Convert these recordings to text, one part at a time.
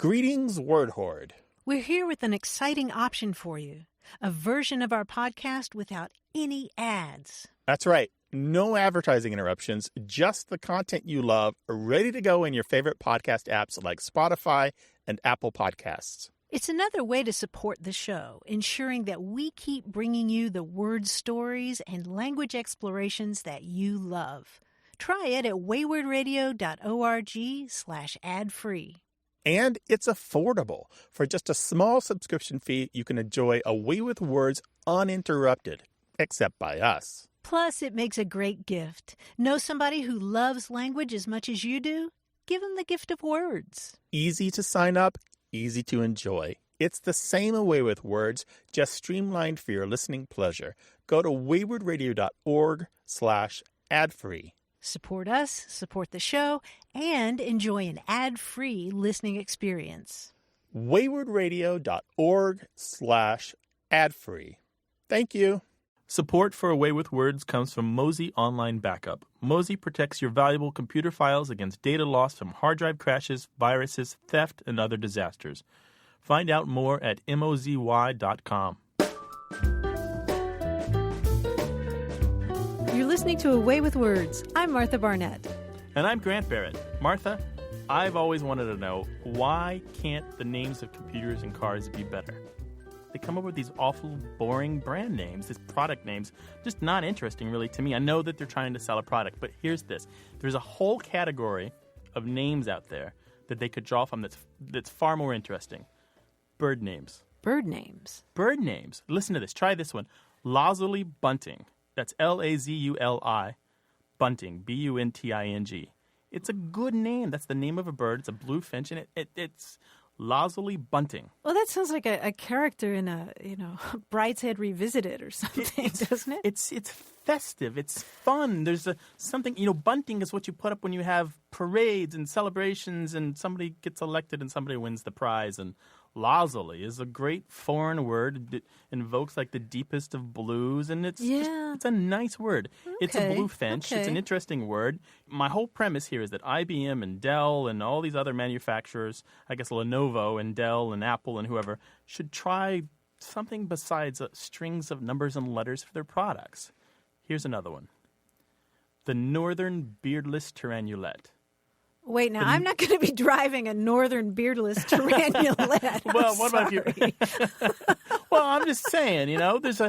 Greetings, Word Horde. We're here with an exciting option for you, a version of our podcast without any ads. That's right. No advertising interruptions, just the content you love, ready to go in your favorite podcast apps like Spotify and Apple Podcasts. It's another way to support the show, ensuring that we keep bringing you the word stories and language explorations that you love. Try it at waywardradio.org/ad-free. And it's affordable. For just a small subscription fee, you can enjoy Away with Words uninterrupted, except by us. Plus, it makes a great gift. Know somebody who loves language as much as you do? Give them the gift of words. Easy to sign up, easy to enjoy. It's the same Away with Words, just streamlined for your listening pleasure. Go to waywardradio.org/ad-free. Support us, support the show, and enjoy an ad-free listening experience. waywardradio.org/ad-free. Thank you. Support for Away with Words comes from Mozy Online Backup. Mozy protects your valuable computer files against data loss from hard drive crashes, viruses, theft, and other disasters. Find out more at mozy.com. You're listening to Away with Words. I'm Martha Barnett. And I'm Grant Barrett. Martha, I've always wanted to know, why can't the names of computers and cars be better? They come up with these awful, boring brand names, these product names, just not interesting really to me. I know that they're trying to sell a product, but here's this. There's a whole category of names out there that they could draw from that's far more interesting. Bird names. Bird names. Bird names. Listen to this. Try this one. Lazuli bunting. That's Lazuli, bunting, bunting. It's a good name. That's the name of a bird. It's a blue finch, and it's lazuli bunting. Well, that sounds like a character in a, Brideshead Revisited or something, doesn't it? It's festive. It's fun. There's something, bunting is what you put up when you have parades and celebrations and somebody gets elected and somebody wins the prize. And lazuli is a great foreign word. It invokes like the deepest of blues, and it's a nice word. Okay. It's a blue finch. Okay. It's an interesting word. My whole premise here is that IBM and Dell and all these other manufacturers, I guess Lenovo and Dell and Apple and whoever, should try something besides strings of numbers and letters for their products. Here's another one. The northern beardless tyrannulet. Wait, now, I'm not going to be driving a northern beardless tyrannulet. Well, what about you? Well, I'm just saying, there's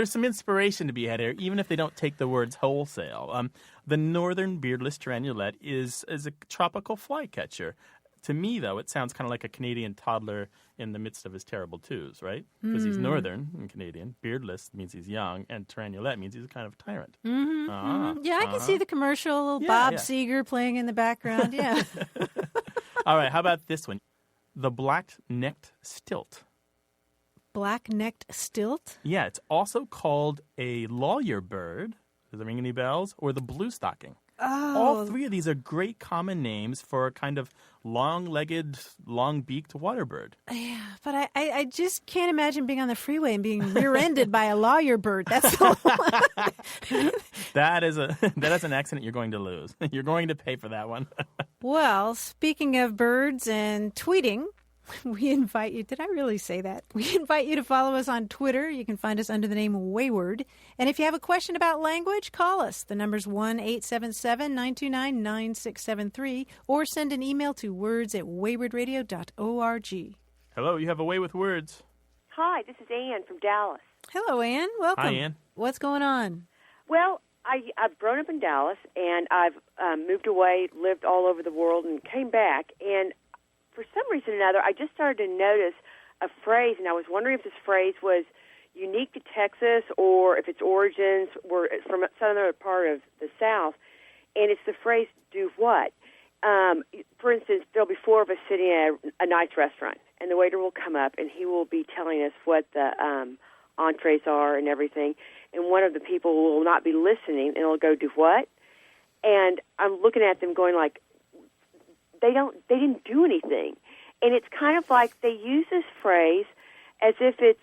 some inspiration to be had here, even if they don't take the words wholesale. The northern beardless tyrannulet is a tropical flycatcher. To me, though, it sounds kind of like a Canadian toddler in the midst of his terrible twos, right? Because he's northern and Canadian. Beardless means he's young, and tyrannulet means he's a kind of tyrant. Mm-hmm. Yeah, I can see the commercial. Bob Seger playing in the background. Yeah. All right, how about this one? The black-necked stilt. Black-necked stilt? Yeah, it's also called a lawyer bird. Does it ring any bells? Or the blue stocking. Oh. All three of these are great common names for a kind of long-legged, long-beaked water bird. Yeah, but I just can't imagine being on the freeway and being rear-ended by a lawyer bird. That's all. That is an accident you're going to lose. You're going to pay for that one. Well, speaking of birds and tweeting, we invite you. Did I really say that? We invite you to follow us on Twitter. You can find us under the name Wayward. And if you have a question about language, call us. The number's 1-877-929-9673, or send an email to words@waywardradio.org. Hello, you have Away with Words. Hi, this is Ann from Dallas. Hello, Ann. Welcome. Hi, Ann. What's going on? Well, I've grown up in Dallas, and I've moved away, lived all over the world, and came back. And for some reason or another, I just started to notice a phrase, and I was wondering if this phrase was unique to Texas or if its origins were from a southern part of the South. And it's the phrase, do what? For instance, there'll be four of us sitting at a nice restaurant, and the waiter will come up, and he will be telling us what the entrees are and everything. And one of the people will not be listening, and it'll go, do what? And I'm looking at them going like, they didn't do anything. And it's kind of like they use this phrase as if it's,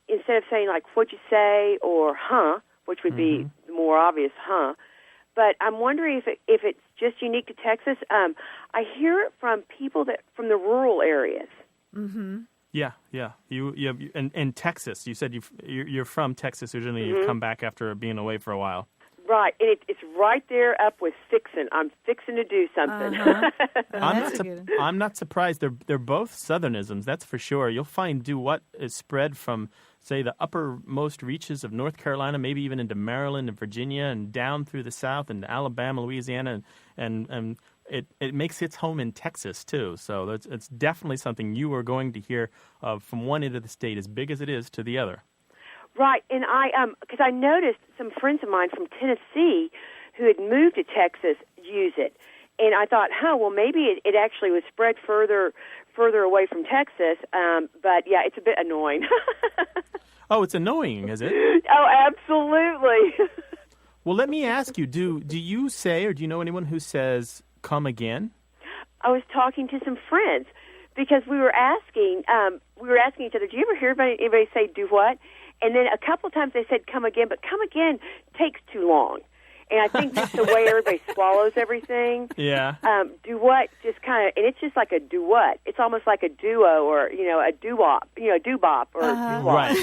instead of saying like, what'd you say, or huh, which would be the more obvious huh, but I'm wondering if it's just unique to Texas. I hear it from people from the rural areas. Mm-hmm. Yeah. In Texas, you said you're from Texas originally. You've come back after being away for a while. Right, and it's right there up with fixin'. I'm fixing to do something. I'm not surprised. They're both Southernisms, that's for sure. You'll find do what is spread from, say, the uppermost reaches of North Carolina, maybe even into Maryland and Virginia, and down through the South and Alabama, Louisiana, and it makes its home in Texas too. So it's definitely something you are going to hear of from one end of the state, as big as it is, to the other. Right, and because I noticed some friends of mine from Tennessee who had moved to Texas use it, and I thought, well, maybe it actually was spread further away from Texas. But yeah, it's a bit annoying. Oh, it's annoying, is it? Oh, absolutely. Well, let me ask you: do you say, or do you know anyone who says "come again"? I was talking to some friends because we were asking each other, do you ever hear anybody say "do what"? And then a couple of times they said "come again," but "come again" takes too long. And I think just the way everybody swallows everything. Yeah. Do what just kind of, and it's just like a do what. It's almost like a duo or, a doo-wop, a doo-bop or a doo-wop.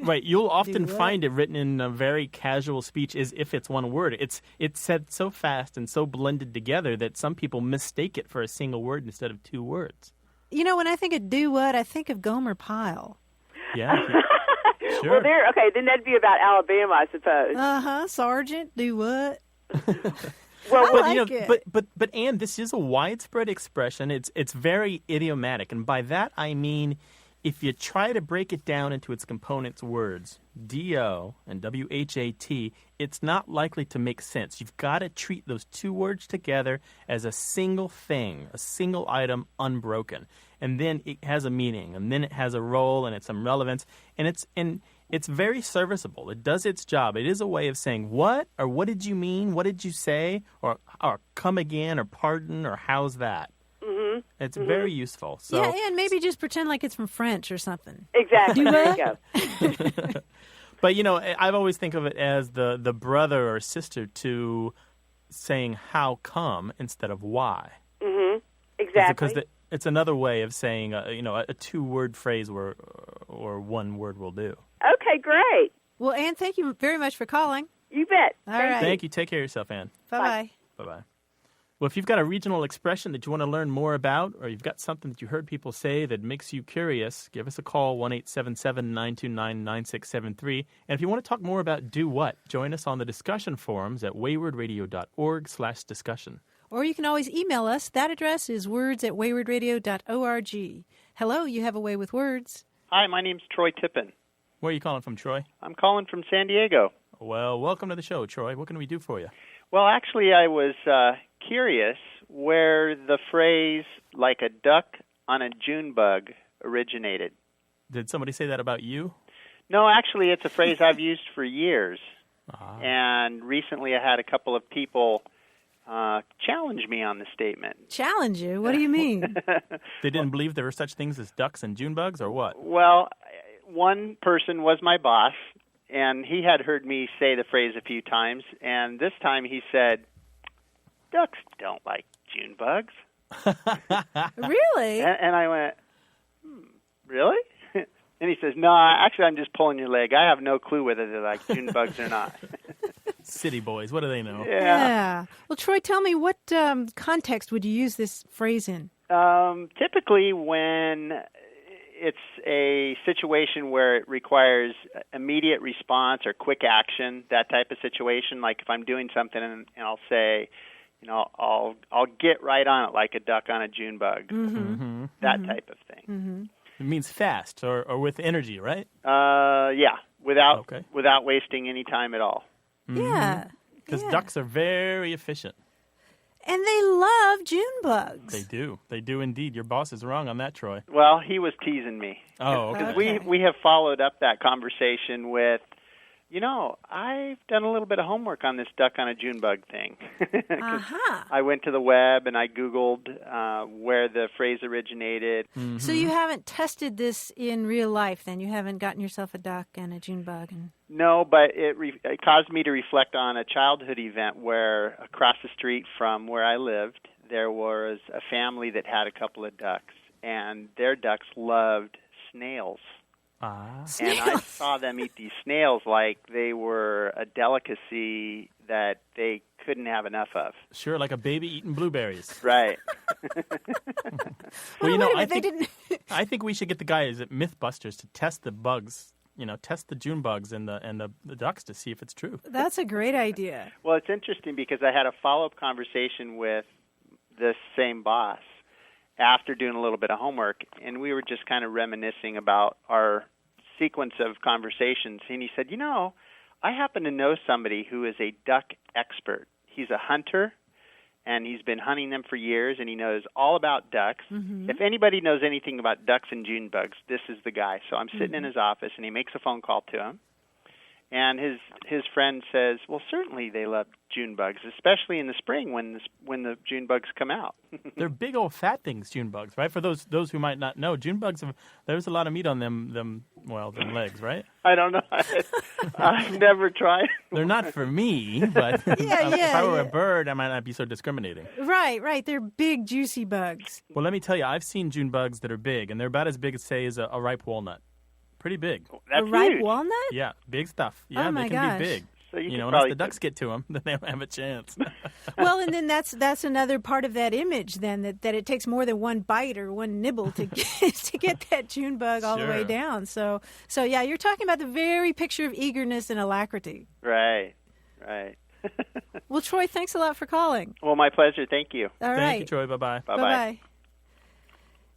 Right. You'll often find it written in a very casual speech as if it's one word. It's said so fast and so blended together that some people mistake it for a single word instead of two words. When I think of do what, I think of Gomer Pyle. Yeah. Sure. Well, okay, then that'd be about Alabama, I suppose. Sergeant, do what? But Anne, this is a widespread expression. It's very idiomatic, and by that I mean, if you try to break it down into its components words, D-O and W-H-A-T, it's not likely to make sense. You've got to treat those two words together as a single thing, a single item, unbroken. And then it has a meaning, and then it has a role, and it's some relevance, and it's very serviceable. It does its job. It is a way of saying what, or what did you mean, what did you say, or come again, or pardon, or how's that. Mm-hmm. It's very useful. So, yeah, and maybe just pretend like it's from French or something. Exactly. There you go. But, I've always think of it as the brother or sister to saying how come instead of why. Mm-hmm. Exactly. Because it's another way of saying, a two-word phrase or one word will do. Okay, great. Well, Anne, thank you very much for calling. You bet. All right. Thank you. Take care of yourself, Anne. Bye-bye. Bye-bye. Well, if you've got a regional expression that you want to learn more about, or you've got something that you heard people say that makes you curious, give us a call, 1-877-929-9673. And if you want to talk more about do what, join us on the discussion forums at waywardradio.org/discussion. Or you can always email us. That address is words@waywardradio.org. Hello, you have a way with words. Hi, my name's Troy Tippin. Where are you calling from, Troy? I'm calling from San Diego. Well, welcome to the show, Troy. What can we do for you? Well, actually, I was curious where the phrase "like a duck on a June bug" originated. Did somebody say that about you? No, actually, it's a phrase I've used for years. And recently I had a couple of people challenge me on the statement. Challenge you? What do you mean? They didn't believe there were such things as ducks and June bugs, or what? Well, one person was my boss, and he had heard me say the phrase a few times, and this time he said, "Ducks don't like June bugs." Really? And I went, really? And he says, "No, actually, I'm just pulling your leg. I have no clue whether they like June bugs or not." City boys, what do they know? Yeah. Well, Troy, tell me, what context would you use this phrase in? Typically when it's a situation where it requires immediate response or quick action, that type of situation. Like if I'm doing something and I'll say, I'll get right on it like a duck on a June bug. Mm-hmm. That type of thing. Mm-hmm. It means fast or with energy, right? Yeah, without wasting any time at all. Mm-hmm. Yeah. Because ducks are very efficient. And they love June bugs. They do. They do indeed. Your boss is wrong on that, Troy. Well, he was teasing me. Oh, okay. Because we have followed up that conversation with, I've done a little bit of homework on this duck on a June bug thing. Aha. I went to the web and I Googled where the phrase originated. Mm-hmm. So you haven't tested this in real life, then? You haven't gotten yourself a duck and a June bug? No, but it caused me to reflect on a childhood event where across the street from where I lived, there was a family that had a couple of ducks, and their ducks loved snails. And I saw them eat these snails like they were a delicacy that they couldn't have enough of. Sure, like a baby eating blueberries. Right. Well, I think we should get the guys at Mythbusters to test the bugs, test the June bugs and the ducks to see if it's true. That's a great idea. Well, it's interesting because I had a follow-up conversation with this same boss after doing a little bit of homework, and we were just kind of reminiscing about our sequence of conversations, and he said, I happen to know somebody who is a duck expert. He's a hunter, and he's been hunting them for years, and he knows all about ducks. Mm-hmm. If anybody knows anything about ducks and June bugs, this is the guy. So I'm sitting in his office, and he makes a phone call to him, and his friend says, well, certainly they love June bugs, especially in the spring when the June bugs come out. They're big old fat things, June bugs, right? For those who might not know, June bugs there's a lot of meat on them legs, right? I don't know. I've never tried. They're not for me, but if I were a bird, I might not be so discriminating. Right. They're big, juicy bugs. Well, let me tell you, I've seen June bugs that are big, and they're about as big as, say, as a ripe walnut. Pretty big. That's a ripe huge. walnut? Yeah, big stuff. Yeah, my they can gosh. be big. So unless the ducks get to them, then they don't have a chance. Well, and then that's another part of that image, then, that it takes more than one bite or one nibble to get that June bug all the way down. So yeah, you're talking about the very picture of eagerness and alacrity. Right. Well, Troy, thanks a lot for calling. Well, my pleasure. Thank you. All right. Thank you, Troy. Bye-bye. Bye-bye.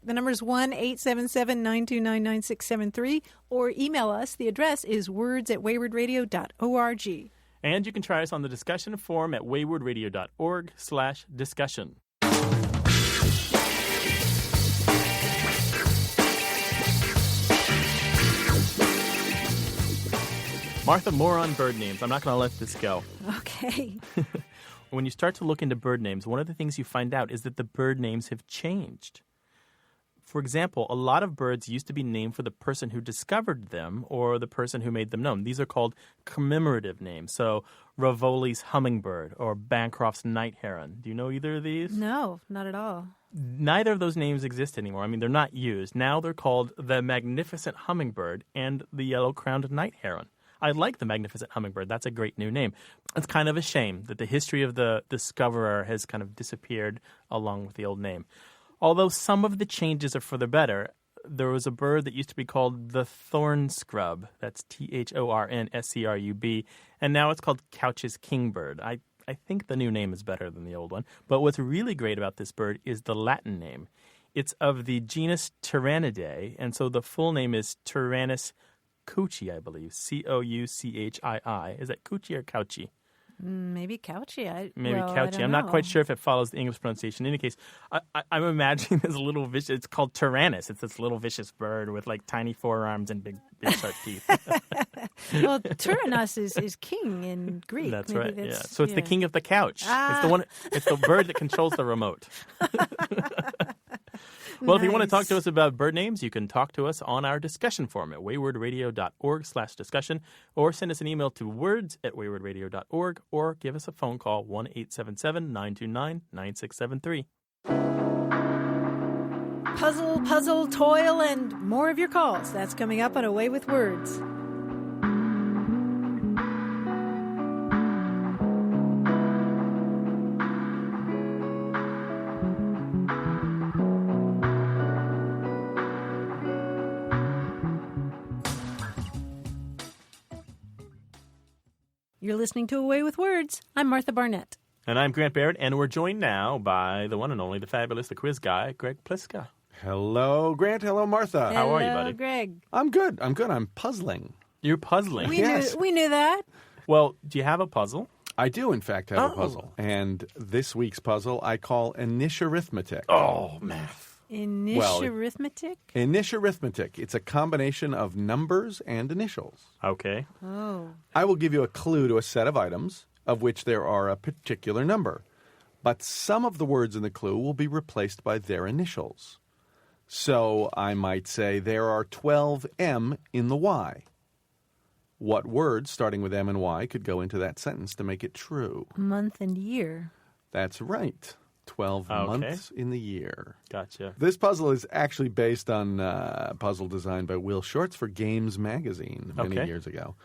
The number is 1-877-929-9673, or email us. The address is words@waywardradio.org. And you can try us on the discussion forum at waywardradio.org/discussion. Martha, more on bird names. I'm not going to let this go. Okay. When you start to look into bird names, one of the things you find out is that the bird names have changed. For example, a lot of birds used to be named for the person who discovered them or the person who made them known. These are called commemorative names. So Rivoli's hummingbird or Bancroft's night heron. Do you know either of these? No, not at all. Neither of those names exist anymore. I mean, they're not used. Now they're called the magnificent hummingbird and the yellow-crowned night heron. I like the magnificent hummingbird. That's a great new name. It's kind of a shame that the history of the discoverer has kind of disappeared along with the old name. Although some of the changes are for the better, there was a bird that used to be called the thorn scrub. That's THORNSCRUB. And now it's called Couch's kingbird. I think the new name is better than the old one. But what's really great about this bird is the Latin name. It's of the genus Tyrannidae, and so the full name is Tyrannus couchi, I believe. Couchii. Is that couchi or couchi? Maybe couchy. Couchy. I'm not quite sure if it follows the English pronunciation. In any case, I'm imagining this little vicious. It's called Tyrannus. It's this little vicious bird with like tiny forearms and big sharp teeth. Well, Tyrannus is king in Greek. That's Maybe right. Yeah. So it's the king of the couch. It's the one. It's the bird that controls the remote. Well, if you want to talk to us about bird names, you can talk to us on our discussion forum at waywardradio.org/discussion, or send us an email to words@waywardradio.org, or give us a phone call, 1-877-929-9673. Puzzle, toil, and more of your calls. That's coming up on Away with Words. You're listening to Away with Words. I'm Martha Barnett. And I'm Grant Barrett, and we're joined now by the one and only, the fabulous, the quiz guy, Greg Pliska. Hello, Grant. Hello, Martha. How are you, buddy? Greg. I'm good. I'm puzzling. You're puzzling. We Yes. knew that. Well, do you have a puzzle? I do, in fact, have a puzzle. And this week's puzzle I call Initiarithmetic. Oh, math. Initiarithmetic? Initiarithmetic. It's a combination of numbers and initials. Okay. Oh. I will give you a clue to a set of items of which there are a particular number. But some of the words in the clue will be replaced by their initials. So I might say there are 12 M in the Y. What word starting with M and Y could go into that sentence to make it true? Month and year. That's right. 12 months in the year. Gotcha. This puzzle is actually based on a puzzle designed by Will Shortz for Games Magazine many years ago,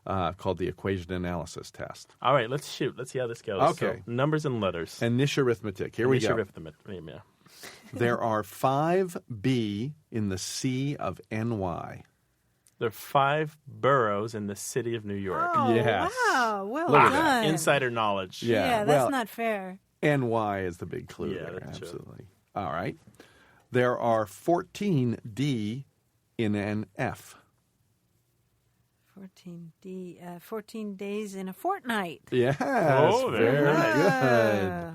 called the Equation Analysis Test. All right, let's shoot. Let's see how this goes. Okay. So, numbers and letters. Initiarithmetic. Here we go. Initiarithmetic. There are 5 B in the C of NY. There are 5 boroughs in the city of New York. Oh, Yes. wow. Well Look at done. Insider knowledge. Yeah, that's well, not fair. NY is the big clue Yeah, there. that's true. Absolutely. All right. There are 14 D in an F. 14 days in a fortnight. Yes. Oh, very nice. good.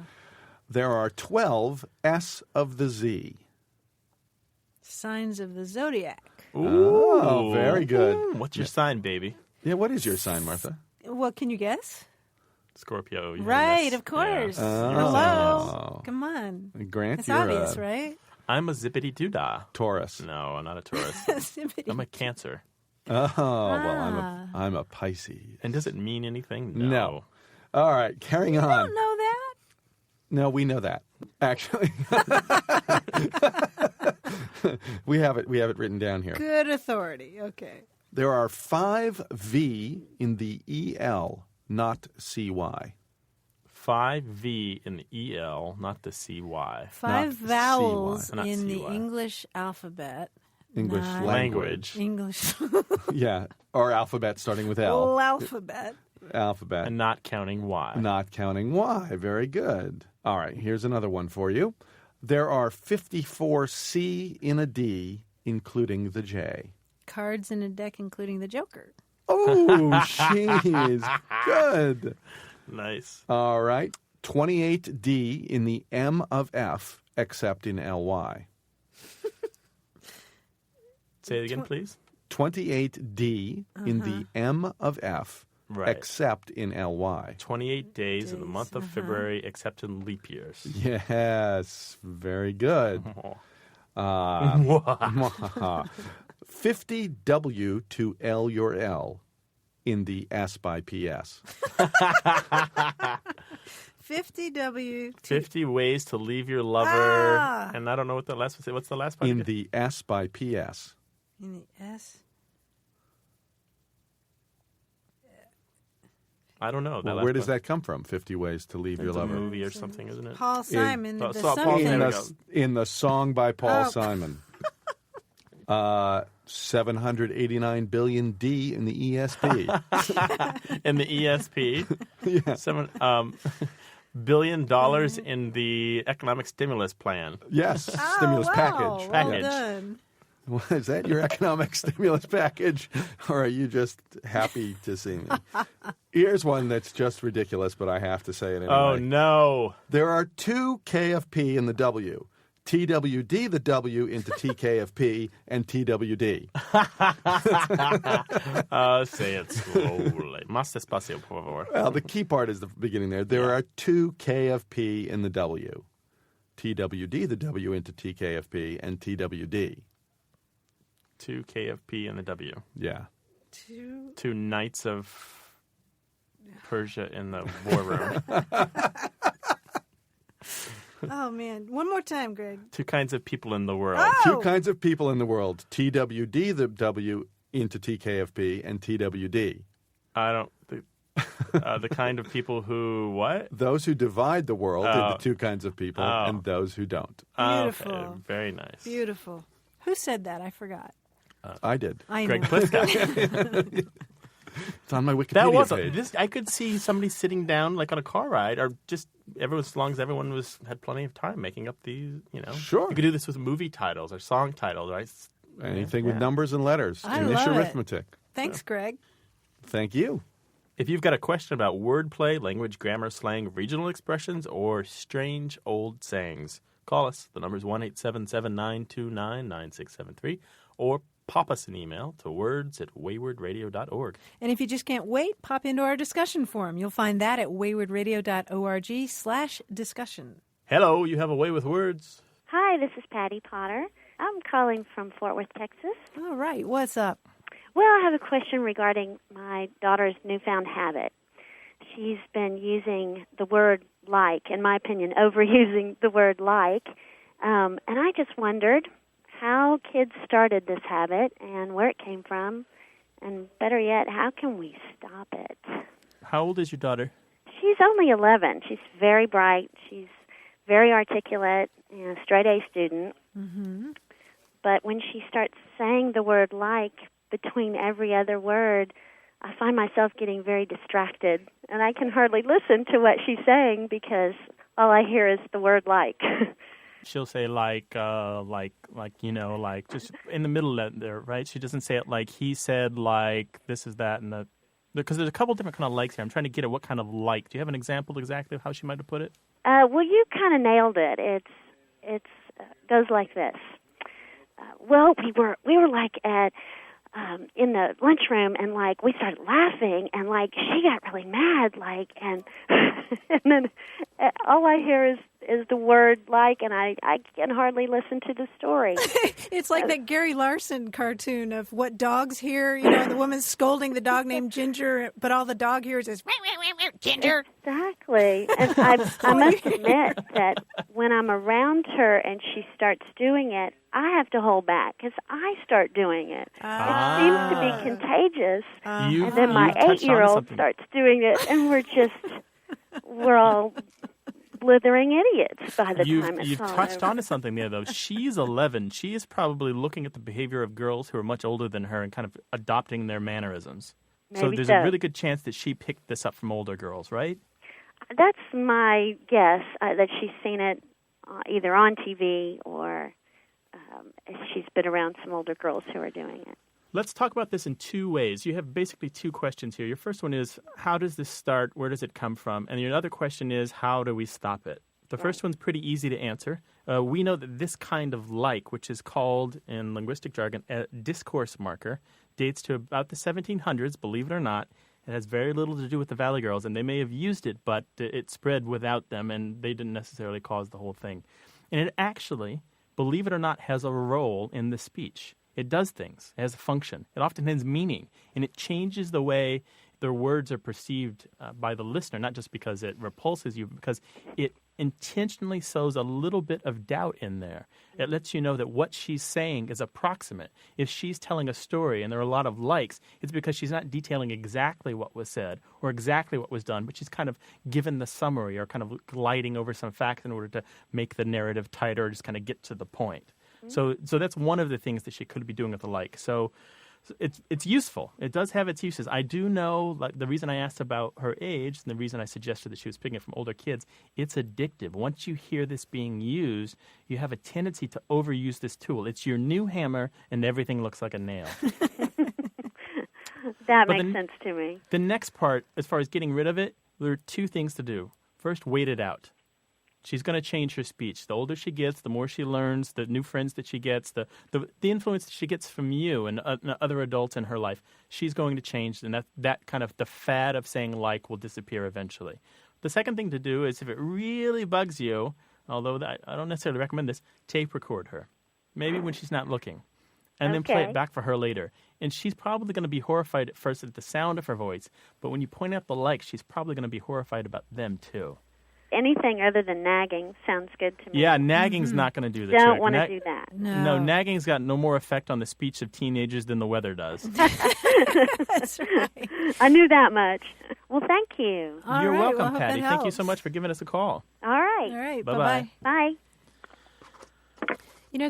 There are 12 S of the Z. Signs of the zodiac. Oh, very good. What's your sign, baby? Yeah, what is your sign, Martha? Well, can you guess? Scorpio. Right, Uranus. of course. Yeah. Hello. Come on. Grant, It's you're obvious, a right? I'm a zippity-doo-dah. Taurus. No, I'm not a Taurus. Sympathy. I'm a Cancer. Oh, well, I'm a Pisces. And does it mean anything? No. All right, carrying on. I don't know that. No, we know that. Actually, we have it written down here. Good authority. Okay. There are 5 V in the EL, not CY. 5 V in the EL, not the CY. 5 vowels CY, not in the CY. English alphabet. English Nine. language. English Yeah, or alphabet starting with L. alphabet. Alphabet. And not counting Y. Not counting Y. Very good. All right, here's another one for you. There are 54 C in a D, including the J. Cards in a deck, including the Joker. Oh, she's good. Nice. All right. 28 D in the M of F, except in LY. Say it again, please. 28 D in the M of F, Right. except in LY. 28 days in the month of February, except in leap years. Yes, very good. Oh. 50 W to L your L in the S by PS. 50 W. 50 ways to leave your lover. Ah. And I don't know what the last one say. What's the last part? In again? the S by PS. In the S. I don't know. Well, where does that come from? 50 ways to leave your It's a lover. movie or something, isn't it? Paul Simon. Paul- the Paul something. Simon. In There we the, in the song by Paul Oh. Simon. 789 billion D in the ESP. In the ESP. Yeah. $7 billion in the economic stimulus plan. Yes, Oh, stimulus wow. package. Well Package. done. Well, is that your economic stimulus package, or are you just happy to see me? Here's one that's just ridiculous, but I have to say it anyway. Oh, no. There are 2 K of P in the W. TWD the W into TK of P and TWD. Say it slowly. Más despacio, por favor. Well, the key part is the beginning there. There are 2 K of P in the W. TWD the W into TK of P and TWD. 2 KFP and the W. Yeah. 2 Knights of Persia in the war room. Oh, man. One more time, Greg. 2 kinds of people in the world. Oh! 2 kinds of people in the world. TWD the W into TK of P and TWD. I don't. The kind of people who what? Those who divide the world Oh. into 2 kinds of people Oh. and those who don't. Beautiful. Okay, very nice. Beautiful. Who said that? I forgot. I did. I Greg know. Pliska. It's on my Wikipedia That was page. this. I could see somebody sitting down like on a car ride, or just as long as everyone had plenty of time making up these. Sure. You could do this with movie titles or song titles, right? Anything with numbers and letters. I love it. Initiarithmetic. Thanks, Greg. Thank you. If you've got a question about wordplay, language, grammar, slang, regional expressions, or strange old sayings, call us. The number is 1-877-929-9673, or pop us an email to words@waywardradio.org. And if you just can't wait, pop into our discussion forum. You'll find that at waywardradio.org/discussion. Hello, you have a way with words. Hi, this is Patty Potter. I'm calling from Fort Worth, Texas. All right, what's up? Well, I have a question regarding my daughter's newfound habit. She's been using the word like, in my opinion, overusing the word like. And I just wondered how kids started this habit and where it came from. And better yet, how can we stop it? How old is your daughter? She's only 11. She's very bright. She's very articulate and a straight-A student. Mm-hmm. But when she starts saying the word like between every other word, I find myself getting very distracted, and I can hardly listen to what she's saying because all I hear is the word like. She'll say like, just in the middle of there, right? She doesn't say it like he said, like this is that, and that. Because there's a couple different kind of likes here. I'm trying to get at what kind of like. Do you have an example exactly of how she might have put it? Well, you kind of nailed it. It's goes like this. Well, we were like at in the lunchroom, and like we started laughing, and like she got really mad, like, and and then all I hear is the word like, and I can hardly listen to the story. It's like that Gary Larson cartoon of what dogs hear, and the woman's scolding the dog named Ginger, but all the dog hears is Ginger. Exactly. And I must admit that when I'm around her and she starts doing it, I have to hold back because I start doing it. It seems to be contagious. And then my 8-year-old starts doing it, and we're all blithering idiots by the time it's You've all touched over. onto something there, though. She's 11. She is probably looking at the behavior of girls who are much older than her and kind of adopting their mannerisms. So there's a really good chance that she picked this up from older girls, right? That's my guess, that she's seen it either on TV or she's been around some older girls who are doing it. Let's talk about this in two ways. You have basically two questions here. Your first one is, how does this start? Where does it come from? And your other question is, how do we stop it? The first one's pretty easy to answer. We know that this kind of like, which is called in linguistic jargon a discourse marker, dates to about the 1700s, believe it or not. It has very little to do with the Valley Girls, and they may have used it, but it spread without them, and they didn't necessarily cause the whole thing. And it actually, believe it or not, has a role in the speech. It does things. It has a function. It often has meaning, and it changes the way their words are perceived by the listener, not just because it repulses you, but because it intentionally sows a little bit of doubt in there. It lets you know that what she's saying is approximate. If she's telling a story and there are a lot of likes, it's because she's not detailing exactly what was said or exactly what was done, but she's kind of given the summary or kind of gliding over some facts in order to make the narrative tighter or just kind of get to the point. So that's one of the things that she could be doing with the like. So it's useful. It does have its uses. I do know, like the reason I asked about her age and the reason I suggested that she was picking it from older kids, it's addictive. Once you hear this being used, you have a tendency to overuse this tool. It's your new hammer, and everything looks like a nail. That makes sense to me. The next part, as far as getting rid of it, there are two things to do. First, wait it out. She's going to change her speech. The older she gets, the more she learns, the new friends that she gets, the influence that she gets from you and other adults in her life, she's going to change, and that kind of the fad of saying like will disappear eventually. The second thing to do is if it really bugs you, although I don't necessarily recommend this, tape record her. Maybe when she's not looking. And then play it back for her later. And she's probably going to be horrified at first at the sound of her voice, but when you point out the like, she's probably going to be horrified about them too. Anything other than nagging sounds good to me. Yeah, nagging's not going to do the trick. Don't want to do that. No, nagging's got no more effect on the speech of teenagers than the weather does. That's right. I knew that much. Well, thank you. You're welcome, well, Patty. Thank you so much for giving us a call. All right. All right. Bye-bye. Bye.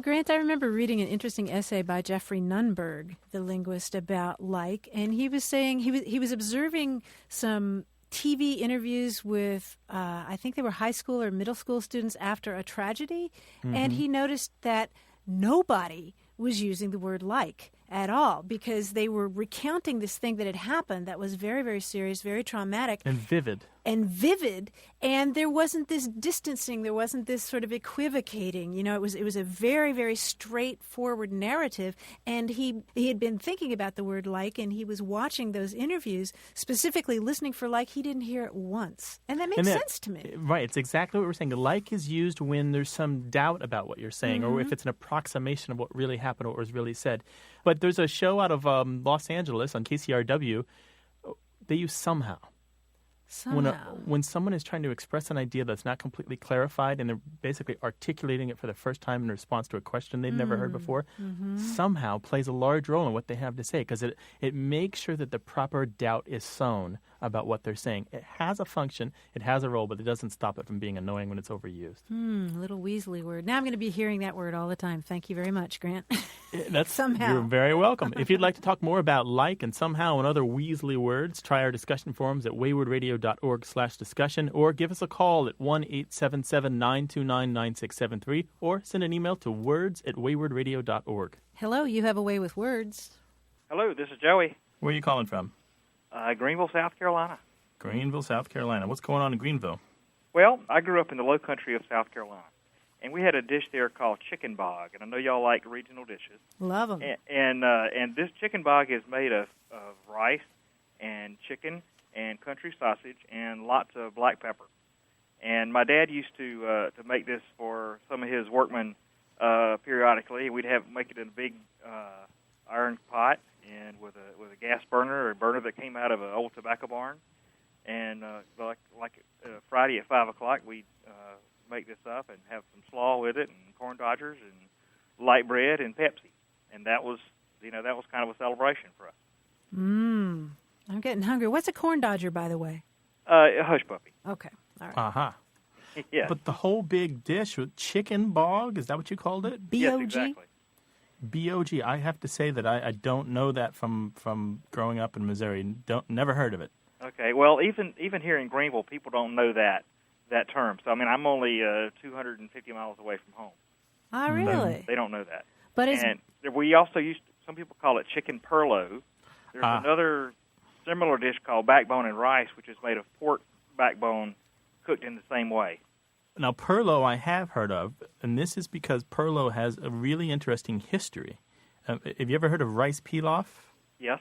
Grant, I remember reading an interesting essay by Jeffrey Nunberg, the linguist, about like, and he was saying he was observing some TV interviews with, I think they were high school or middle school students after a tragedy, and he noticed that nobody was using the word like at all because they were recounting this thing that had happened that was very, very serious, very traumatic. And vivid. and vivid, and there wasn't this distancing, there wasn't this sort of equivocating. You know, it was a very, very straightforward narrative, and he had been thinking about the word like, and he was watching those interviews, specifically listening for like. He didn't hear it once, and that makes sense to me. Right, it's exactly what we're saying. Like is used when there's some doubt about what you're saying, or if it's an approximation of what really happened or was really said. But there's a show out of Los Angeles on KCRW. They use somehow. When someone is trying to express an idea that's not completely clarified and they're basically articulating it for the first time in response to a question they've never heard before, somehow plays a large role in what they have to say, because it makes sure that the proper doubt is sown about what they're saying. It has a function, it has a role, but it doesn't stop it from being annoying when it's overused. Little Weasley word. Now I'm going to be hearing that word all the time. Thank you very much, Grant. That's somehow. You're very welcome. If you'd like to talk more about like and somehow and other Weasley words, try our discussion forums at waywardradio.org/discussion, or give us a call at 1-877-929-9673, or send an email to words@waywardradio.org. Hello, you have a way with words. Hello, this is Joey. Where are you calling from? Greenville, South Carolina. Greenville, South Carolina. What's going on in Greenville? Well, I grew up in the low country of South Carolina, and we had a dish there called chicken bog, and I know y'all like regional dishes. Love them. And this chicken bog is made of rice and chicken and country sausage and lots of black pepper. And my dad used to make this for some of his workmen periodically. We'd make it in a big iron pot and with a gas burner or a burner that came out of an old tobacco barn. And Friday at 5 o'clock, we'd make this up and have some slaw with it and corn dodgers and light bread and Pepsi. And that was kind of a celebration for us. I'm getting hungry. What's a corn dodger, by the way? A hush puppy. Okay. All right. Uh-huh. Yeah. But the whole big dish with chicken bog, is that what you called it? B-O-G? Yes, exactly. B-O-G. I have to say that I don't know that from growing up in Missouri. Never heard of it. Okay. Well, even here in Greenville, people don't know that term. So, I mean, I'm only 250 miles away from home. Oh, really? They don't know that. But we also some people call it chicken perlo. There's another similar dish called backbone and rice, which is made of pork backbone cooked in the same way. Now, perlo I have heard of, and this is because perlo has a really interesting history. Have you ever heard of rice pilaf? Yes.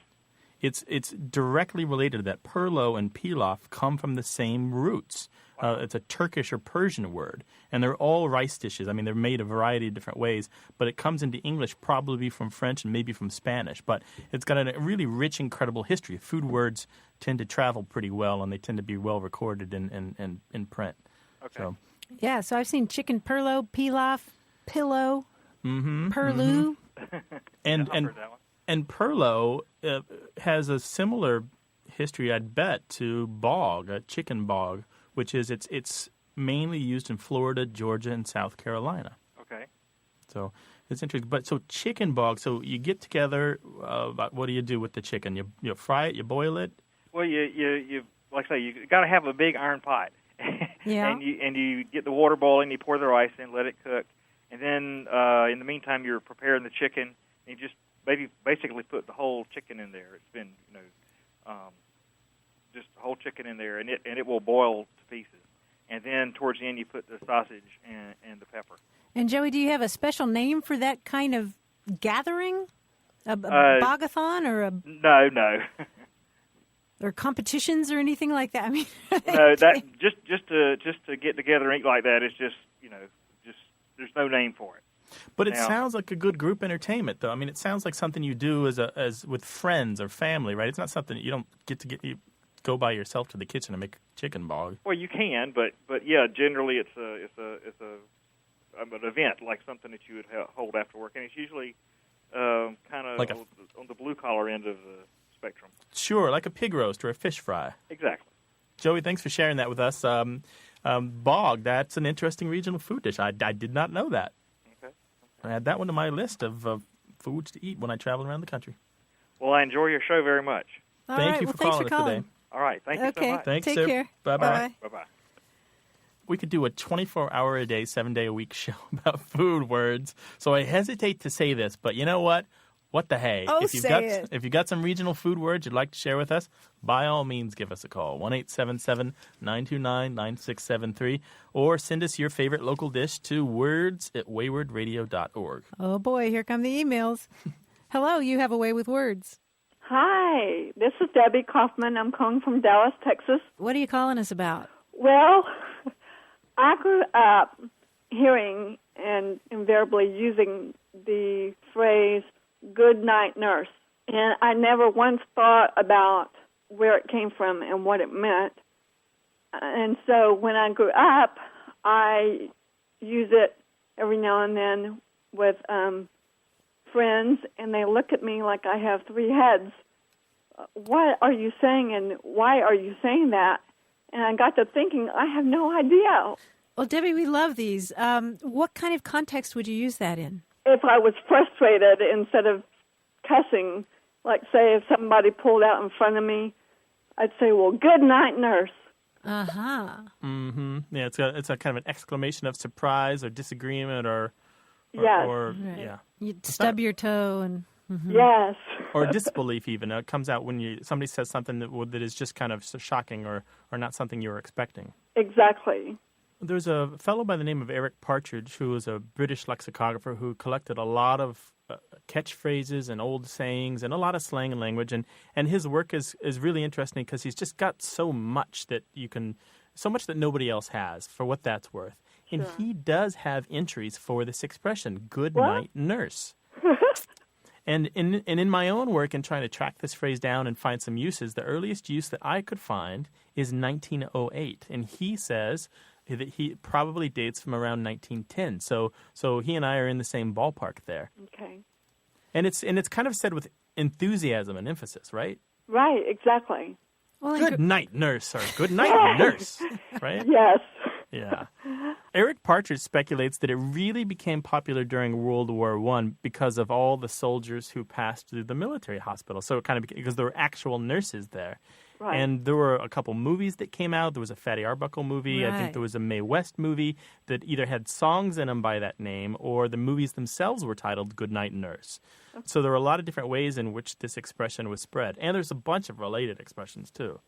It's directly related to that. Perlo and pilaf come from the same roots. It's a Turkish or Persian word, and they're all rice dishes. I mean, they're made a variety of different ways, but it comes into English probably from French and maybe from Spanish. But it's got a really rich, incredible history. Food words tend to travel pretty well, and they tend to be well recorded in print. Okay. So, yeah, so I've seen chicken perlo, pilaf, pillow, perlu. And perlo has a similar history, I'd bet, to bog, a chicken bog, which is it's mainly used in Florida, Georgia, and South Carolina. Okay. So it's interesting. But so chicken bog, so you get together, what do you do with the chicken? You fry it, you boil it? Well, you like I say, you got to have a big iron pot. Yeah. And you get the water boiling, you pour the rice in, let it cook, and then in the meantime you're preparing the chicken. And you just basically put the whole chicken in there. It's been just the whole chicken in there, and it will boil to pieces. And then towards the end you put the sausage and the pepper. And Joey, do you have a special name for that kind of gathering? A bogathon or a no. Or competitions or anything like that? I mean, no, that just to get together and eat like that is just there's no name for it. But it sounds like a good group entertainment, though. I mean, it sounds like something you do as with friends or family, right? It's not something that you don't you go by yourself to the kitchen and make chicken bog. Well, you can, but yeah, generally it's an event, like something that you would hold after work, and it's usually kind of like on the blue collar end of the spectrum. Sure, like a pig roast or a fish fry. Exactly. Joey, thanks for sharing that with us. Bog, that's an interesting regional food dish. I did not know that. Okay. I add that one to my list of foods to eat when I travel around the country. Well, I enjoy your show very much. Thank you for calling us today. All right, thank you so much. Thanks, take sir. care. Bye-bye. Bye-bye. We could do a 24-hour-a-day, 7-day-a-week show about food words. So I hesitate to say this, but you know what? What the hey? Oh, if you've got some regional food words you'd like to share with us, by all means give us a call, 1-877-929-9673, or send us your favorite local dish to words@waywardradio.org. Oh boy, here come the emails. Hello, you have a way with words. Hi, this is Debbie Kaufman. I'm calling from Dallas, Texas. What are you calling us about? Well, I grew up hearing and invariably using the phrase, good night, nurse. And I never once thought about where it came from and what it meant. And so when I grew up, I use it every now and then with friends, and they look at me like I have three heads. What are you saying, and why are you saying that? And I got to thinking, I have no idea. Well, Debbie, we love these. What kind of context would you use that in? If I was frustrated, instead of cussing, like say if somebody pulled out in front of me, I'd say, well, good night, nurse. Uh-huh. Mm-hmm. Yeah, it's a kind of an exclamation of surprise or disagreement or yes. Or Right. yeah. You'd stub your toe and... Mm-hmm. Yes. Or disbelief even. It comes out when somebody says something that is just kind of shocking or not something you were expecting. Exactly. There's a fellow by the name of Eric Partridge who is a British lexicographer who collected a lot of catchphrases and old sayings and a lot of slang and language. And his work is really interesting because he's just got so much that nobody else has, for what that's worth. And Sure. he does have entries for this expression, good night, nurse. And in my own work in trying to track this phrase down and find some uses, the earliest use that I could find is 1908. And he says that he probably dates from around 1910. So he and I are in the same ballpark there. Okay. And it's kind of said with enthusiasm and emphasis, right? Right, exactly. Well, Good night, nurse, or good night, nurse, right? Yes. Yeah. Eric Partridge speculates that it really became popular during World War I because of all the soldiers who passed through the military hospital. So it kind of because there were actual nurses there. Right. And there were a couple movies that came out. There was a Fatty Arbuckle movie. I Right. think there was a Mae West movie that either had songs in them by that name or the movies themselves were titled Good Night Nurse. Okay. So there were a lot of different ways in which this expression was spread. And there's a bunch of related expressions, too.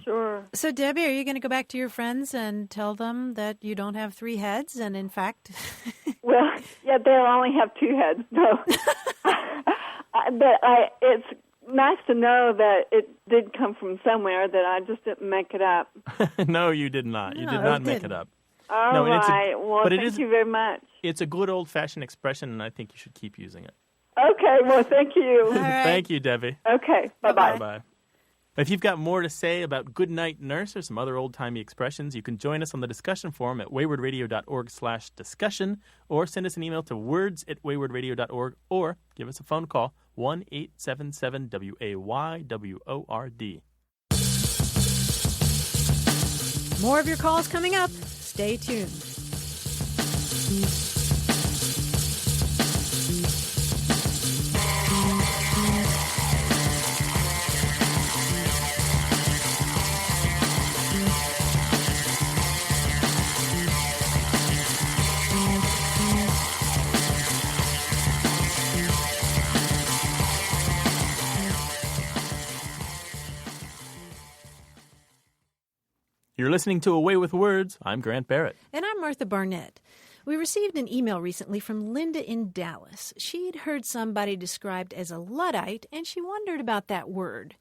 Sure. So, Debbie, are you going to go back to your friends and tell them that you don't have three heads? And in fact... Well, yeah, they'll only have two heads. No. But it's nice to know that it did come from somewhere, that I just didn't make it up. No, you did not. You No, did not it make didn't. it up. All No, and right. Well, thank you very much. It's a good old-fashioned expression, and I think you should keep using it. Okay, well, thank you. All right. Thank you, Debbie. Okay, bye-bye. Bye-bye. If you've got more to say about good night, nurse, or some other old-timey expressions, you can join us on the discussion forum at waywardradio.org/discussion, or send us an email to words@waywardradio.org, or give us a phone call, 1-877-WAYWORD. More of your calls coming up. Stay tuned. You're listening to Away with Words. I'm Grant Barrett. And I'm Martha Barnett. We received an email recently from Linda in Dallas. She'd heard somebody described as a Luddite, and she wondered about that word.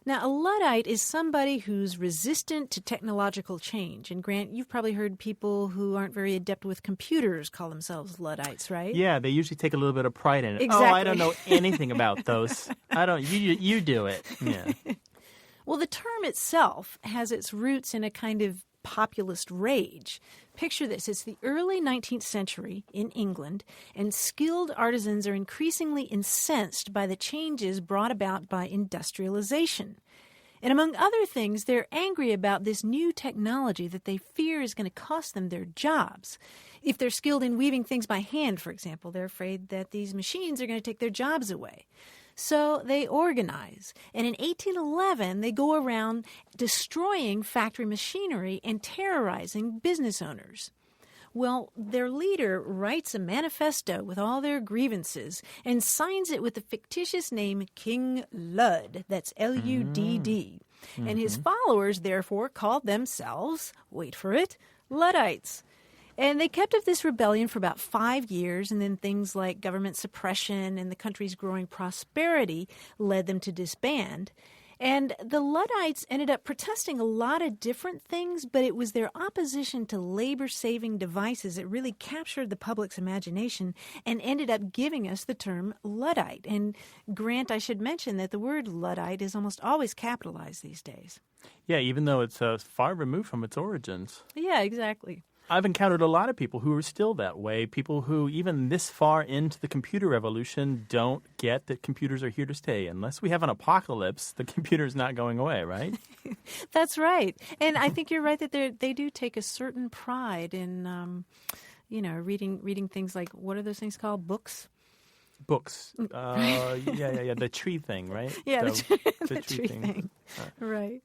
Now, a Luddite is somebody who's resistant to technological change. And Grant, you've probably heard people who aren't very adept with computers call themselves Luddites, right? Yeah, they usually take a little bit of pride in it. Exactly. Oh, I don't know anything about those. I don't. You do it. Yeah. Well, the term itself has its roots in a kind of populist rage. Picture this. It's the early 19th century in England, and skilled artisans are increasingly incensed by the changes brought about by industrialization. And among other things, they're angry about this new technology that they fear is going to cost them their jobs. If they're skilled in weaving things by hand, for example, they're afraid that these machines are going to take their jobs away. So they organize, and in 1811, they go around destroying factory machinery and terrorizing business owners. Well, their leader writes a manifesto with all their grievances and signs it with the fictitious name King Ludd. That's Ludd. And his followers, therefore, called themselves, wait for it, Luddites. And they kept up this rebellion for about 5 years, and then things like government suppression and the country's growing prosperity led them to disband. And the Luddites ended up protesting a lot of different things, but it was their opposition to labor-saving devices that really captured the public's imagination and ended up giving us the term Luddite. And Grant, I should mention that the word Luddite is almost always capitalized these days. Yeah, even though it's far removed from its origins. Yeah, exactly. I've encountered a lot of people who are still that way, people who even this far into the computer revolution don't get that computers are here to stay. Unless we have an apocalypse, the computer's not going away, right? That's right. And I think you're right that they do take a certain pride in, reading things like, what are those things called? Books? Books. Yeah. The tree thing, right? Yeah, the tree thing. Right.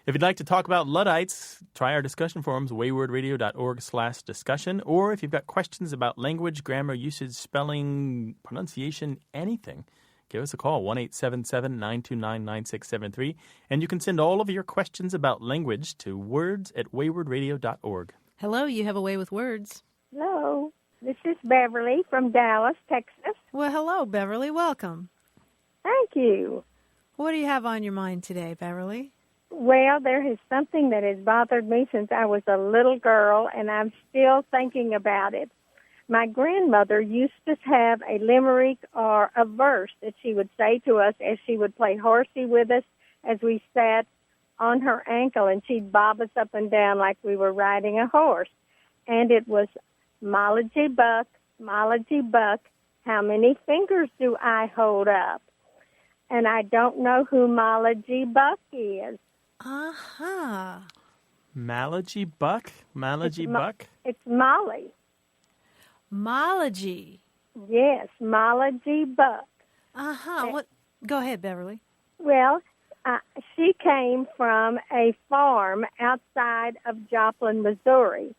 If you'd like to talk about Luddites, try our discussion forums, waywordradio.org/discussion. Or if you've got questions about language, grammar, usage, spelling, pronunciation, anything, give us a call, 1-877-929-9673. And you can send all of your questions about language to words@waywordradio.org. Hello, you have a way with words. Hello, this is Beverly from Dallas, Texas. Well, hello, Beverly. Welcome. Thank you. What do you have on your mind today, Beverly? Well, there is something that has bothered me since I was a little girl, and I'm still thinking about it. My grandmother used to have a limerick or a verse that she would say to us as she would play horsey with us as we sat on her ankle, and she'd bob us up and down like we were riding a horse. And it was, Mollogy Buck, how many fingers do I hold up? And I don't know who Mollogy Buck is. Uh-huh. Malachi Buck? Buck? It's Molly. Mollogy. Yes, Mollogy Buck. Uh-huh. Go ahead, Beverly. Well, she came from a farm outside of Joplin, Missouri,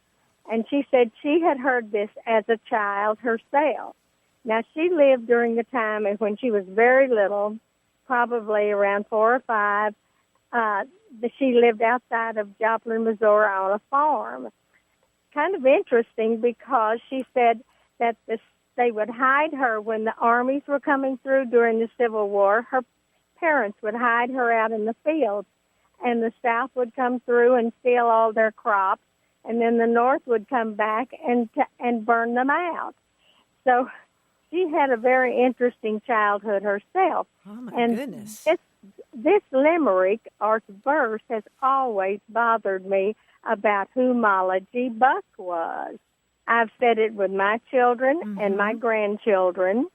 and she said she had heard this as a child herself. Now, she lived during the time when she was very little, probably around 4 or 5. She lived outside of Joplin, Missouri on a farm. Kind of interesting because she said that they would hide her when the armies were coming through during the Civil War. Her parents would hide her out in the fields, and the South would come through and steal all their crops, and then the North would come back and burn them out. So she had a very interesting childhood herself. Oh, my goodness. This limerick or verse has always bothered me about who Mollogy Buck was. I've said it with my children and my grandchildren,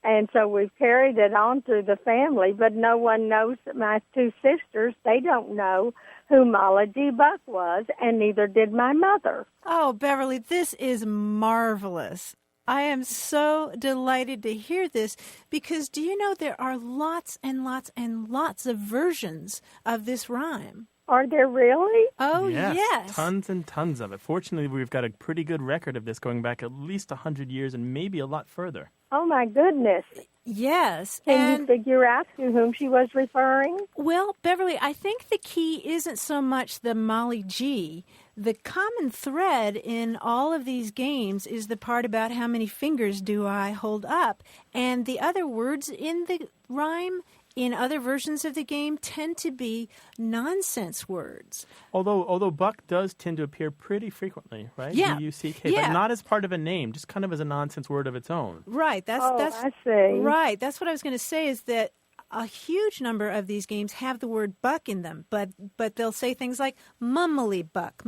and so we've carried it on through the family, but no one knows. My 2 sisters, they don't know who Mollogy Buck was, and neither did my mother. Oh, Beverly, this is marvelous. I am so delighted to hear this because do you know there are lots and lots and lots of versions of this rhyme? Are there really? Oh, yes. Tons and tons of it. Fortunately, we've got a pretty good record of this going back at least 100 years and maybe a lot further. Oh, my goodness. Yes. Can you figure out to whom she was referring? Well, Beverly, I think the key isn't so much the Molly G. The common thread in all of these games is the part about how many fingers do I hold up. And the other words in the rhyme in other versions of the game tend to be nonsense words. Although Buck does tend to appear pretty frequently, right? Yeah. B-U-C-K, but not as part of a name, just kind of as a nonsense word of its own. Right. That's I see. Right. That's what I was going to say is that a huge number of these games have the word buck in them, but they'll say things like mummily buck,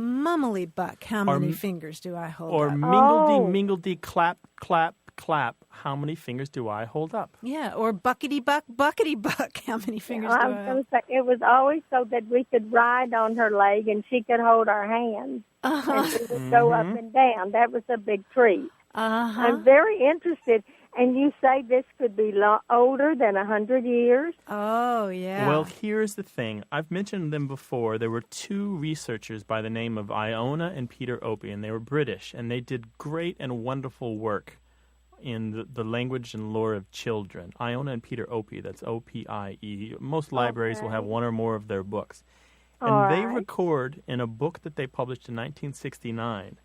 how many fingers do I hold or up? Or mingledy, clap, clap, clap, how many fingers do I hold up? Yeah, or buckety buck, how many fingers do I I was hold going to say, it was always so that we could ride on her leg and she could hold our hands. And we would go up and down. That was a big treat. I'm very interested. And you say this could be older than 100 years? Oh, yeah. Well, here's the thing. I've mentioned them before. There were two researchers by the name of Iona and Peter Opie, and they were British, and they did great and wonderful work in the language and lore of children. Iona and Peter Opie, that's O-P-I-E. Most libraries will have one or more of their books. And they record in a book that they published in 1969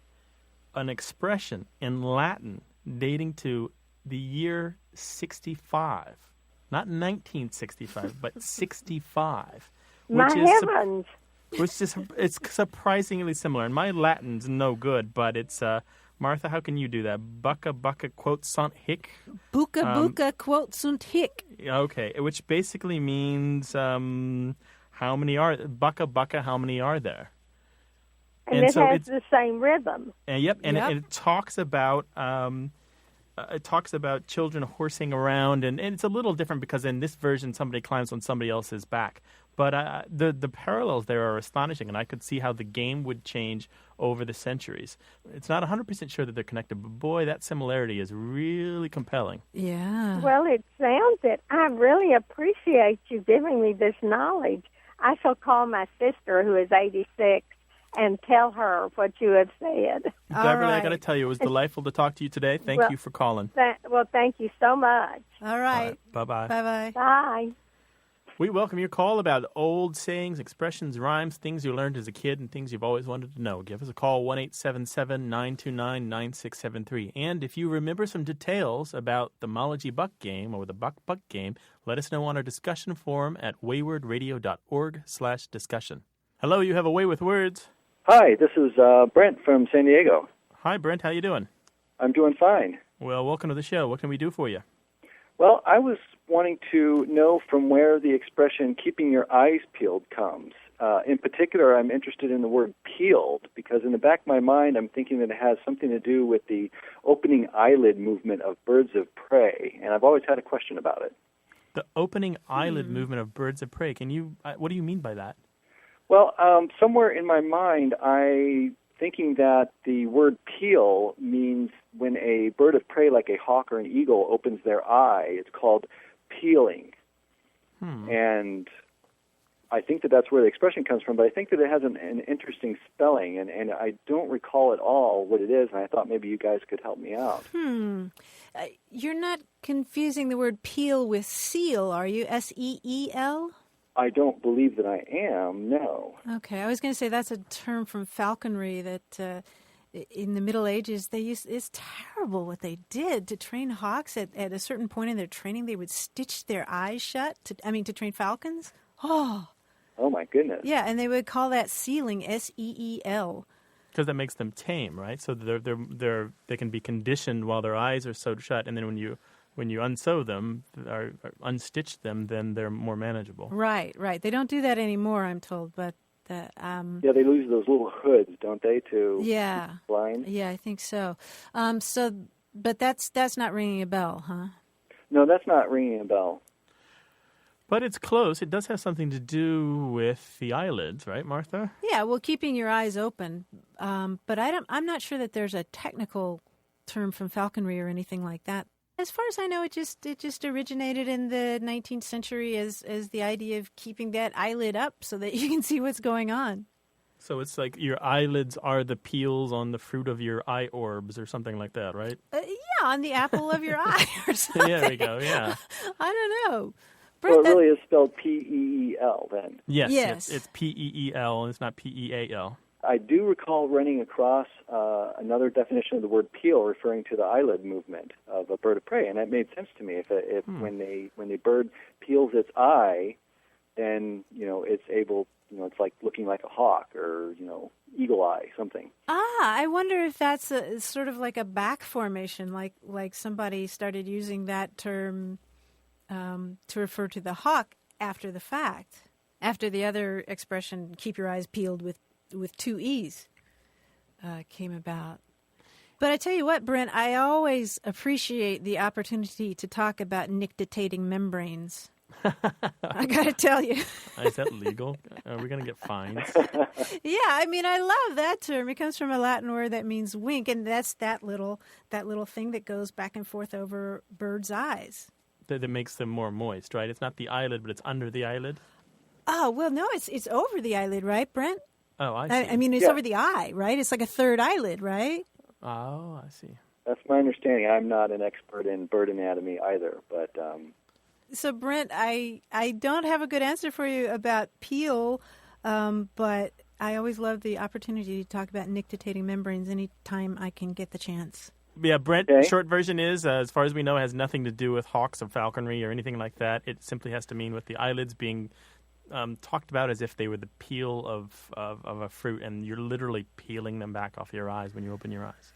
an expression in Latin dating to the year 65. Not 1965, but 65. My heavens! Which is it's surprisingly similar. And my Latin's no good, but it's... Martha, how can you do that? Bucca quote sunt hic? Bucca quote sunt hic. Okay, which basically means how many are... Bucca, how many are there? And it has the same rhythm. Yep, and it talks about... it talks about children horsing around, and it's a little different because in this version somebody climbs on somebody else's back. But the parallels there are astonishing, and I could see how the game would change over the centuries. It's not 100% sure that they're connected, but boy, that similarity is really compelling. Yeah. Well, it sounds it. I really appreciate you giving me this knowledge. I shall call my sister, who is 86, and tell her what you have said. Beverly, I got to tell you, it was delightful to talk to you today. Thank you for calling. Thank you so much. All right. Bye-bye. Bye-bye. Bye. We welcome your call about old sayings, expressions, rhymes, things you learned as a kid, and things you've always wanted to know. Give us a call, 1-877-929-9673. And if you remember some details about the Mology Buck game or the Buck game, let us know on our discussion forum at waywardradio.org/discussion. Hello, you have a way with words. Hi, this is Brent from San Diego. Hi, Brent. How you doing? I'm doing fine. Well, welcome to the show. What can we do for you? Well, I was wanting to know from where the expression keeping your eyes peeled comes. In particular, I'm interested in the word peeled because in the back of my mind, I'm thinking that it has something to do with the opening eyelid movement of birds of prey, and I've always had a question about it. The opening eyelid movement of birds of prey. What do you mean by that? Well, somewhere in my mind, I'm thinking that the word peel means when a bird of prey like a hawk or an eagle opens their eye, it's called peeling. And I think that that's where the expression comes from, but I think that it has an interesting spelling, and I don't recall at all what it is, and I thought maybe you guys could help me out. You're not confusing the word peel with seal, are you? S-E-E-L? I don't believe that I am, no. Okay, I was going to say that's a term from falconry that in the Middle Ages they used. It's terrible what they did to train hawks. At a certain point in their training, they would stitch their eyes shut. To train falcons. Oh my goodness. Yeah, and they would call that sealing, S-E-E-L. Because that makes them tame, right? So they can be conditioned while their eyes are sewed shut, and then when you unsew them or unstitch them, then they're more manageable. Right. They don't do that anymore, I'm told. But yeah, they lose those little hoods, don't they, to blind? Yeah, I think so. But that's not ringing a bell, huh? No, that's not ringing a bell. But it's close. It does have something to do with the eyelids, right, Martha? Yeah, well, keeping your eyes open. But I'm not sure that there's a technical term from falconry or anything like that. As far as I know, it just originated in the 19th century as the idea of keeping that eyelid up so that you can see what's going on. So it's like your eyelids are the peels on the fruit of your eye orbs or something like that, right? Yeah, on the apple of your eye or something. Yeah, there we go, yeah. I don't know. Well, it really is spelled P-E-E-L then. Yes. It's P-E-E-L and it's not P-E-A-L. I do recall running across another definition of the word peel referring to the eyelid movement of a bird of prey, and that made sense to me. If when the bird peels its eye, then it's able, it's like looking like a hawk or eagle eye, something. I wonder if that's sort of like a back formation, like somebody started using that term to refer to the hawk after the fact, after the other expression "keep your eyes peeled" with two E's came about. But I tell you what, Brent, I always appreciate the opportunity to talk about nictitating membranes. I got to tell you. Is that legal? Are we going to get fines? Yeah, I mean, I love that term. It comes from a Latin word that means wink, and that's that little thing that goes back and forth over birds' eyes. That makes them more moist, right? It's not the eyelid, but it's under the eyelid? Oh, well, no, it's over the eyelid, right, Brent? Oh, I see. I mean, it's over the eye, right? It's like a third eyelid, right? Oh, I see. That's my understanding. I'm not an expert in bird anatomy either, but... So, Brent, I don't have a good answer for you about peel, but I always love the opportunity to talk about nictitating membranes anytime I can get the chance. Yeah, Brent, Okay. Short version is, as far as we know, has nothing to do with hawks or falconry or anything like that. It simply has to mean with the eyelids being talked about as if they were the peel of a fruit, and you're literally peeling them back off your eyes when you open your eyes.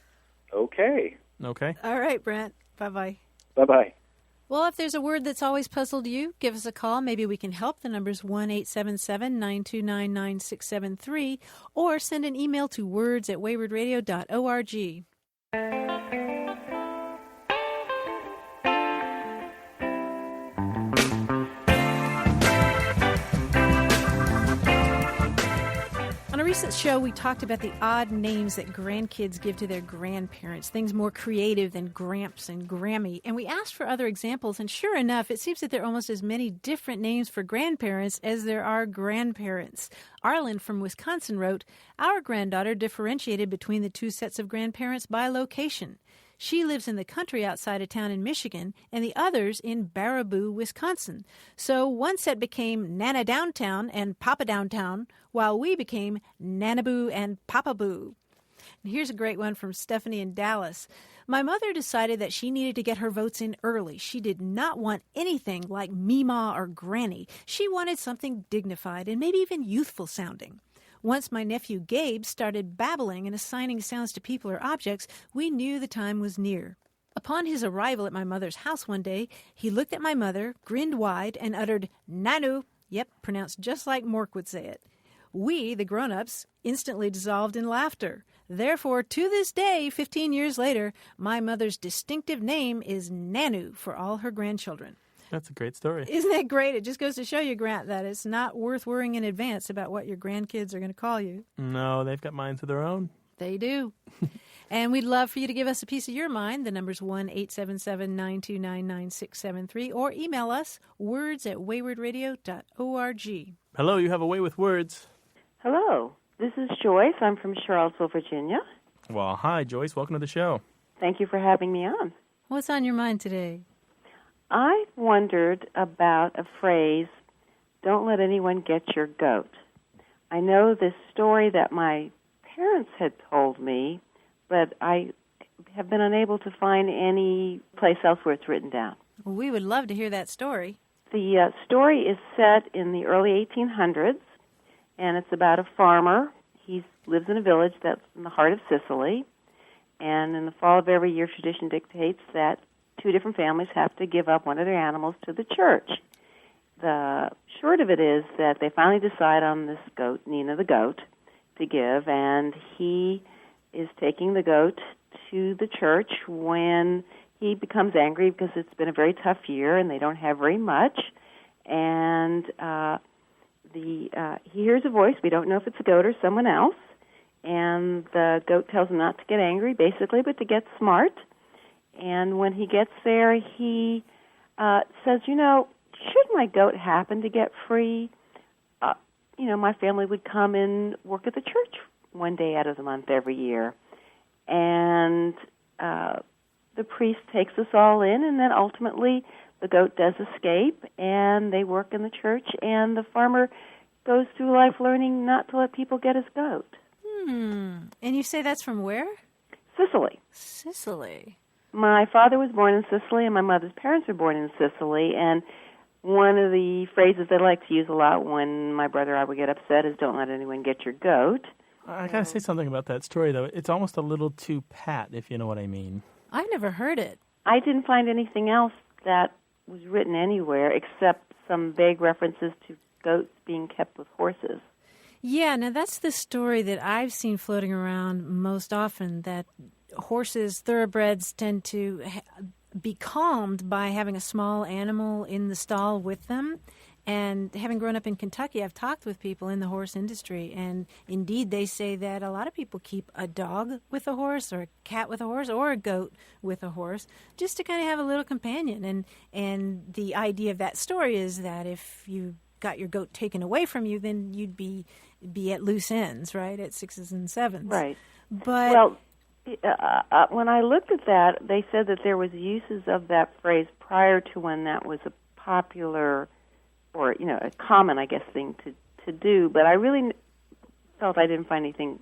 Okay. Okay? All right, Brent. Bye-bye. Bye-bye. Well, if there's a word that's always puzzled you, give us a call. Maybe we can help. The number's 1-877-929-9673, or send an email to words@waywardradio.org. On a recent show, we talked about the odd names that grandkids give to their grandparents, things more creative than Gramps and Grammy. And we asked for other examples, and sure enough, it seems that there are almost as many different names for grandparents as there are grandparents. Arlen from Wisconsin wrote, "Our granddaughter differentiated between the two sets of grandparents by location. She lives in the country outside of town in Michigan, and the others in Baraboo, Wisconsin. So one set became Nana Downtown and Papa Downtown, while we became Nanaboo and Papaboo." And here's a great one from Stephanie in Dallas. "My mother decided that she needed to get her votes in early. She did not want anything like Meemaw or Granny. She wanted something dignified and maybe even youthful sounding. Once my nephew Gabe started babbling and assigning sounds to people or objects, we knew the time was near. Upon his arrival at my mother's house one day, he looked at my mother, grinned wide, and uttered, 'Nanu,' yep, pronounced just like Mork would say it. We, the grown-ups, instantly dissolved in laughter. Therefore, to this day, 15 years later, my mother's distinctive name is Nanu for all her grandchildren." That's a great story. Isn't that great? It just goes to show you, Grant, that it's not worth worrying in advance about what your grandkids are going to call you. No, they've got minds of their own. They do. And we'd love for you to give us a piece of your mind. The number's 1-877-929-9673, or email us, words@waywardradio.org. Hello, you have a way with words. Hello, this is Joyce. I'm from Charlottesville, Virginia. Well, hi, Joyce. Welcome to the show. Thank you for having me on. What's on your mind today? I wondered about a phrase, "Don't let anyone get your goat." I know this story that my parents had told me, but I have been unable to find any place else where it's written down. Well, we would love to hear that story. The story is set in the early 1800s, and it's about a farmer. He lives in a village that's in the heart of Sicily, and in the fall of every year, tradition dictates that two different families have to give up one of their animals to the church. The short of it is that they finally decide on this goat, Nina the goat, to give, and he is taking the goat to the church when he becomes angry because it's been a very tough year and they don't have very much. And he hears a voice. We don't know if it's a goat or someone else. And the goat tells him not to get angry, basically, but to get smart. And when he gets there, he says, should my goat happen to get free, my family would come and work at the church one day out of the month every year. And the priest takes us all in, and then ultimately the goat does escape, and they work in the church, and the farmer goes through life learning not to let people get his goat. And you say that's from where? Sicily. Sicily. My father was born in Sicily, and my mother's parents were born in Sicily, and one of the phrases they like to use a lot when my brother and I would get upset is, "Don't let anyone get your goat." I got to say something about that story, though. It's almost a little too pat, if you know what I mean. I've never heard it. I didn't find anything else that was written anywhere except some vague references to goats being kept with horses. Yeah, now that's the story that I've seen floating around most often, that horses, thoroughbreds, tend to be calmed by having a small animal in the stall with them. And having grown up in Kentucky, I've talked with people in the horse industry, and indeed they say that a lot of people keep a dog with a horse or a cat with a horse or a goat with a horse just to kind of have a little companion. And the idea of that story is that if you got your goat taken away from you, then you'd be at loose ends, right, at sixes and sevens. Right. But well, when I looked at that, they said that there was uses of that phrase prior to when that was a popular or, a common, I guess, thing to do. But I really felt I didn't find anything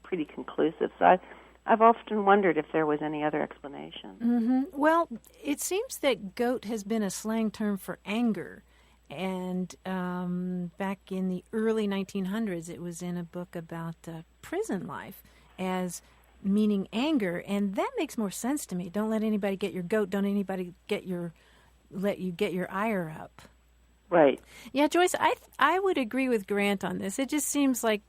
pretty conclusive. So I've often wondered if there was any other explanation. Mm-hmm. Well, it seems that goat has been a slang term for anger. And back in the early 1900s, it was in a book about prison life as meaning anger. And that makes more sense to me. Don't let anybody get your goat. Don't anybody let you get your ire up. Right. Yeah, Joyce, I would agree with Grant on this. It just seems like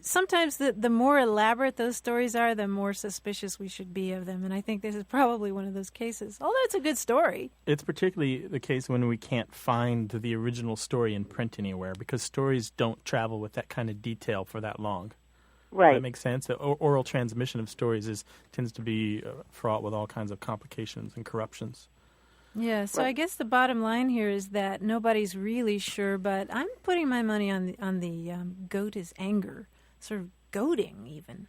sometimes the more elaborate those stories are, the more suspicious we should be of them. And I think this is probably one of those cases, although it's a good story. It's particularly the case when we can't find the original story in print anywhere, because stories don't travel with that kind of detail for that long. Right. That makes sense. The oral transmission of stories tends to be fraught with all kinds of complications and corruptions. Yeah, so I guess the bottom line here is that nobody's really sure, but I'm putting my money on the goat is anger, sort of goading even.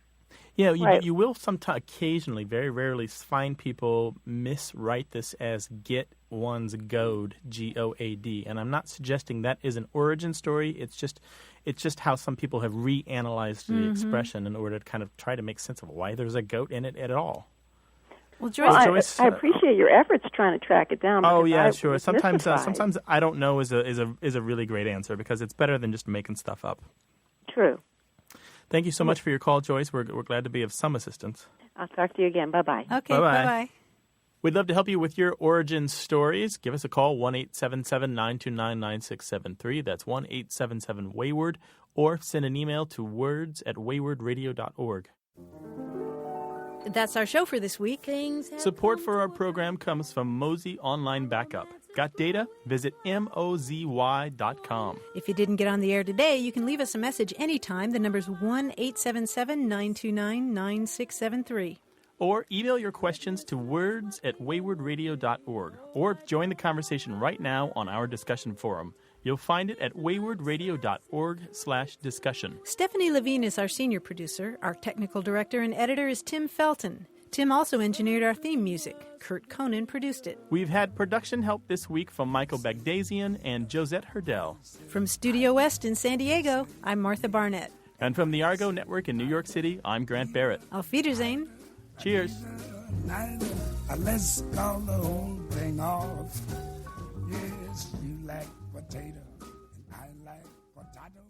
Yeah, you will sometimes, occasionally, very rarely, find people miswrite this as get one's goad, G-O-A-D. And I'm not suggesting that is an origin story. It's just how some people have reanalyzed the expression in order to kind of try to make sense of why there's a goat in it at all. Well, Joyce, I appreciate your efforts trying to track it down. Oh yeah, sure. Sometimes I don't know is a really great answer, because it's better than just making stuff up. True. Thank you so much for your call, Joyce. We're glad to be of some assistance. I'll talk to you again. Bye-bye. Okay, bye-bye. We'd love to help you with your origin stories. Give us a call, 1-877-929-9673. That's 1-877-WAYWARD. Or send an email to words@waywardradio.org. That's our show for this week. Support for our program comes from Mozy Online Backup. Got data? Visit mozy.com. If you didn't get on the air today, you can leave us a message anytime. The number's 1-877-929-9673. Or email your questions to words@waywardradio.org. Or join the conversation right now on our discussion forum. You'll find it at waywardradio.org/discussion. Stephanie Levine is our senior producer. Our technical director and editor is Tim Felton. Tim also engineered our theme music. Kurt Conan produced it. We've had production help this week from Michael Bagdasian and Josette Hurdell. From Studio West in San Diego, I'm Martha Barnett. And from the Argo Network in New York City, I'm Grant Barrett. Auf Wiedersehen. Cheers. Let's call the whole thing off. Yes, you like potato, and I like potato.